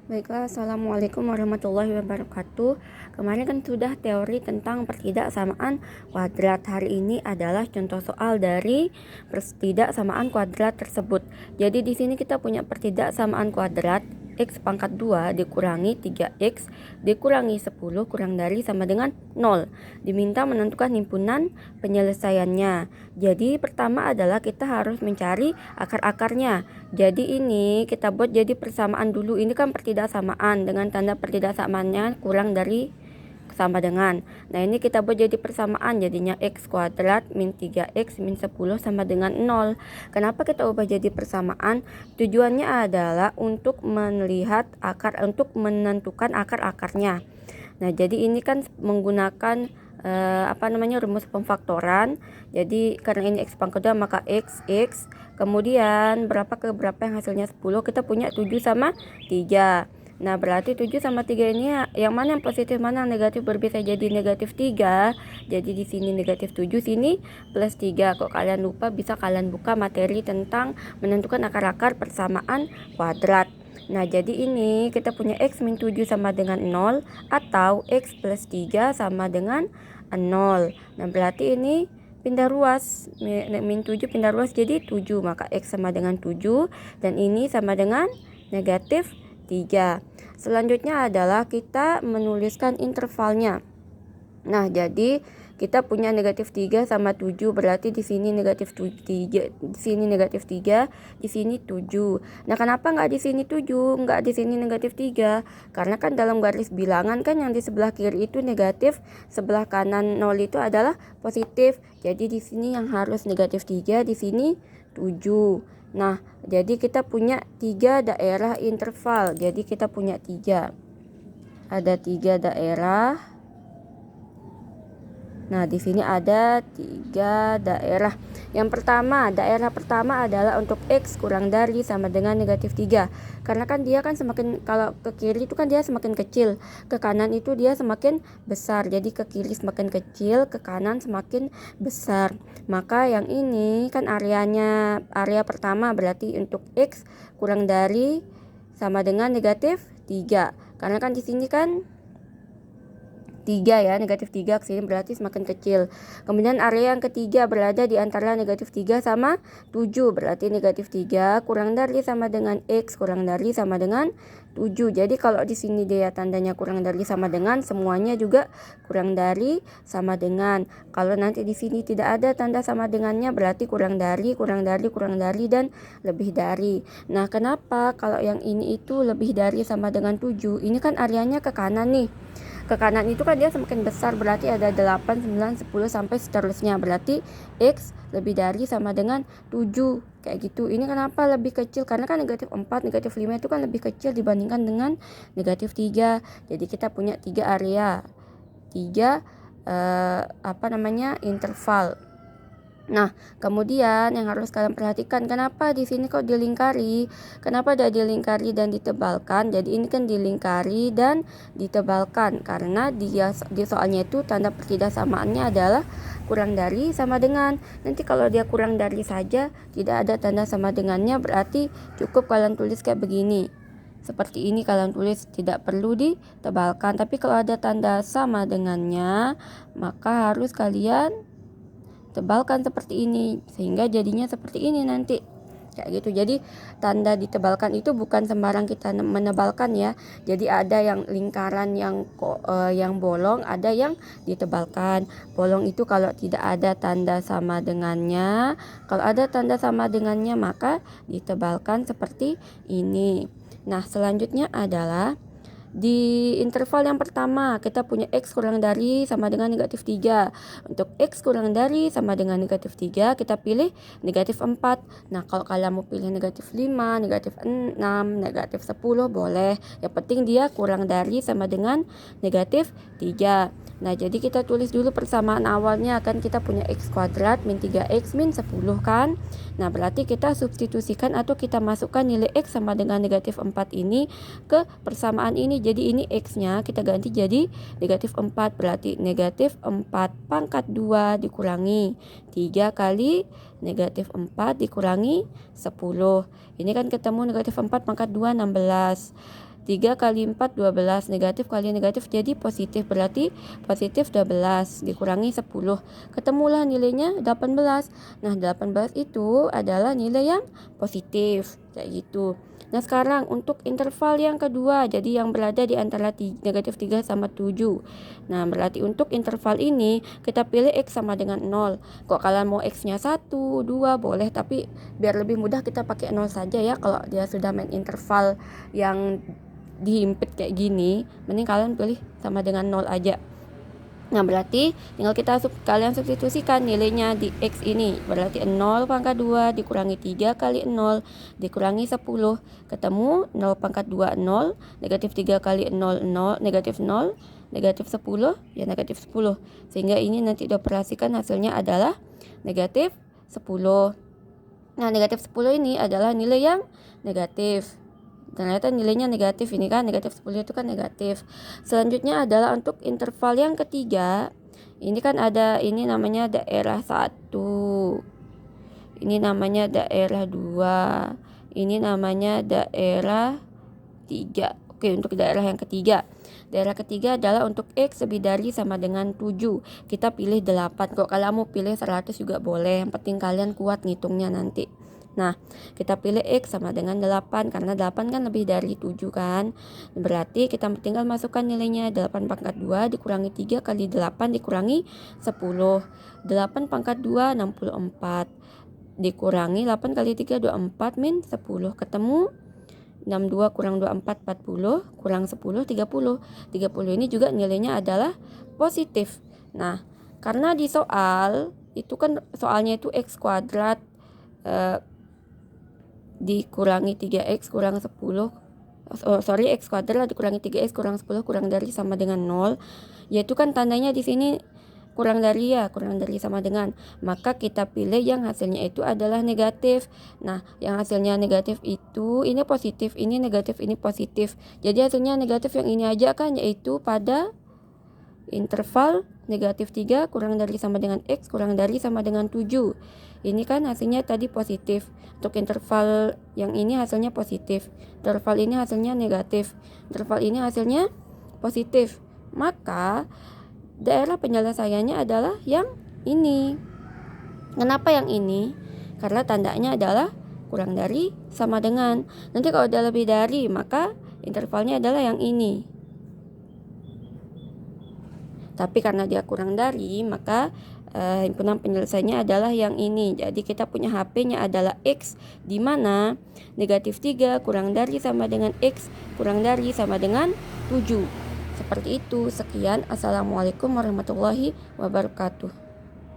Baiklah, Assalamualaikum warahmatullahi wabarakatuh. Kemarin kan sudah teori tentang pertidaksamaan kuadrat. Hari ini adalah contoh soal dari pertidaksamaan kuadrat tersebut. Jadi di sini kita punya pertidaksamaan kuadrat X pangkat 2 dikurangi 3X dikurangi 10 kurang dari sama dengan 0. Diminta menentukan himpunan penyelesaiannya. Jadi pertama adalah kita harus mencari akar-akarnya. Jadi ini kita buat jadi persamaan dulu. Ini kan pertidaksamaan dengan tanda pertidaksamaannya kurang dari sama dengan. Nah ini kita buat jadi persamaan, jadinya X kuadrat min 3X min 10 sama dengan 0. Kenapa kita ubah jadi persamaan? Tujuannya adalah untuk melihat akar, untuk menentukan akar-akarnya. Nah jadi ini kan menggunakan rumus pemfaktoran. Jadi karena ini X pangkat 2 maka X kemudian berapa ke berapa yang hasilnya 10, kita punya 7 sama 3. Nah berarti 7 sama 3 ini yang mana yang positif, mana yang negatif, berbisa jadi negatif 3. Jadi di sini negatif 7, sini plus 3. Kok kalian lupa, bisa kalian buka materi tentang menentukan akar-akar persamaan kuadrat. Nah jadi ini kita punya X min 7 sama dengan 0 atau X plus 3 sama dengan 0. Nah berarti ini pindah ruas, min 7 pindah ruas jadi 7, maka X sama dengan 7 dan ini sama dengan negatif 3. Selanjutnya adalah kita menuliskan intervalnya. Nah jadi kita punya negatif 3 sama 7, berarti di sini negatif 3, di sini negatif 3, di sini 7. Nah kenapa nggak di sini 7, nggak di sini negatif 3? Karena kan dalam garis bilangan kan yang di sebelah kiri itu negatif, sebelah kanan 0 itu adalah positif. Jadi di sini yang harus negatif 3, di sini 7. Nah, jadi kita punya 3 daerah interval. Jadi kita punya 3. Ada 3 daerah. Nah, di sini ada 3 daerah. Yang pertama, daerah pertama adalah untuk X kurang dari sama dengan negatif 3. Karena kan dia kan semakin, kalau ke kiri itu kan dia semakin kecil, ke kanan itu dia semakin besar. Jadi ke kiri semakin kecil, ke kanan semakin besar. Maka yang ini kan area pertama, berarti untuk X kurang dari sama dengan negatif 3. Karena kan di sini kan 3 ya, negatif 3 ke sini berarti semakin kecil. Kemudian area yang ketiga berada di antara negatif 3 sama 7, berarti negatif 3 kurang dari sama dengan X kurang dari sama dengan 7. Jadi kalau di sini dia tandanya kurang dari sama dengan, semuanya juga kurang dari sama dengan. Kalau nanti di sini tidak ada tanda sama dengannya, berarti kurang dari dan lebih dari. Nah kenapa kalau yang ini itu lebih dari sama dengan 7? Ini kan areanya ke kanan nih. Ke kanan itu kan dia semakin besar, berarti ada 8, 9, 10 sampai seterusnya. Berarti X lebih dari sama dengan 7. Kayak gitu. Ini kenapa lebih kecil? Karena kan negatif 4, negatif 5 itu kan lebih kecil dibandingkan dengan negatif 3. Jadi kita punya 3 area. 3 interval. Nah, kemudian yang harus kalian perhatikan, kenapa di sini kok dilingkari? Kenapa ada dilingkari dan ditebalkan? Jadi ini kan dilingkari dan ditebalkan karena dia di soalnya itu tanda pertidaksamaannya adalah kurang dari sama dengan. Nanti kalau dia kurang dari saja, tidak ada tanda sama dengannya, berarti cukup kalian tulis kayak begini. Seperti ini kalian tulis, tidak perlu ditebalkan. Tapi kalau ada tanda sama dengannya, maka harus kalian tebalkan seperti ini sehingga jadinya seperti ini nanti kayak gitu. Jadi tanda ditebalkan itu bukan sembarang kita menebalkan ya. Jadi ada yang lingkaran yang bolong, ada yang ditebalkan. Bolong itu kalau tidak ada tanda sama dengannya, kalau ada tanda sama dengannya maka ditebalkan seperti ini. Nah selanjutnya adalah di interval yang pertama kita punya X kurang dari sama dengan negatif 3. Untuk X kurang dari sama dengan negatif 3 kita pilih negatif 4. Nah kalau kalian mau pilih negatif 5, negatif 6, negatif 10 boleh. Yang penting dia kurang dari sama dengan negatif 3. Nah jadi kita tulis dulu persamaan awalnya, kan kita punya X kuadrat min 3X min 10 kan. Nah berarti kita substitusikan atau kita masukkan nilai X sama dengan negatif 4 ini ke persamaan ini. Jadi ini X-nya kita ganti jadi negatif 4. Berarti negatif 4 pangkat 2 dikurangi 3 kali negatif 4 dikurangi 10. Ini kan ketemu negatif 4 pangkat 2 16. 3 kali 4 12, negatif kali negatif jadi positif, berarti positif 12 dikurangi 10, ketemulah nilainya 18. Nah 18 itu adalah nilai yang positif, kayak gitu. Nah sekarang untuk interval yang kedua, jadi yang berada di antara negatif 3 sama 7. Nah berarti untuk interval ini kita pilih X sama dengan 0. Kok kalian mau X-nya 1, 2 boleh, tapi biar lebih mudah kita pakai 0 saja ya. Kalau dia sudah main interval yang dihimpit kayak gini, mending kalian pilih sama dengan 0 aja. Nah berarti tinggal kalian substitusikan nilainya di X ini, berarti 0 pangkat 2 dikurangi 3 kali 0 dikurangi 10, ketemu 0 pangkat 2 0, negatif 3 kali 0 0, negatif 0, negatif 10 ya negatif 10, sehingga ini nanti dioperasikan hasilnya adalah negatif 10. Nah negatif 10 ini adalah nilai yang negatif. Ternyata nilainya negatif, ini kan negatif 10 itu kan negatif. Selanjutnya adalah untuk interval yang ketiga. Ini kan ada, ini namanya daerah 1, ini namanya daerah 2, ini namanya daerah 3. Oke, untuk daerah yang ketiga. Daerah ketiga adalah untuk X lebih dari sama dengan 7. Kita pilih 8. Kok kalian mau pilih 100 juga boleh, yang penting kalian kuat ngitungnya nanti. Nah, kita pilih X sama dengan 8, karena 8 kan lebih dari 7 kan. Berarti kita tinggal masukkan nilainya, 8 pangkat 2 dikurangi 3 kali 8 dikurangi 10. 8 pangkat 2 64. Dikurangi 8 kali 3 24 min 10. Ketemu 62 kurang 24 40, kurang 10 30. 30 ini juga nilainya adalah positif. Nah, karena di soal itu kan soalnya itu X kuadrat dikurangi 3x kurang 10, X kuadrat dikurangi 3x kurang 10 kurang dari sama dengan 0, yaitu kan tandanya di sini kurang dari sama dengan, maka kita pilih yang hasilnya itu adalah negatif. Nah yang hasilnya negatif itu ini positif, ini negatif, ini positif, jadi hasilnya negatif yang ini aja kan, yaitu pada interval negatif 3 kurang dari sama dengan X kurang dari sama dengan 7. Ini kan hasilnya tadi positif. Untuk interval yang ini hasilnya positif, interval ini hasilnya negatif, interval ini hasilnya positif. Maka daerah penyelesaiannya adalah yang ini. Kenapa yang ini? Karena tandanya adalah kurang dari sama dengan. Nanti kalau udah lebih dari, maka intervalnya adalah yang ini. Tapi karena dia kurang dari, maka himpunan penyelesaiannya adalah yang ini. Jadi kita punya HP-nya adalah X, di mana negatif 3 kurang dari sama dengan X kurang dari sama dengan 7. Seperti itu. Sekian. Assalamualaikum warahmatullahi wabarakatuh.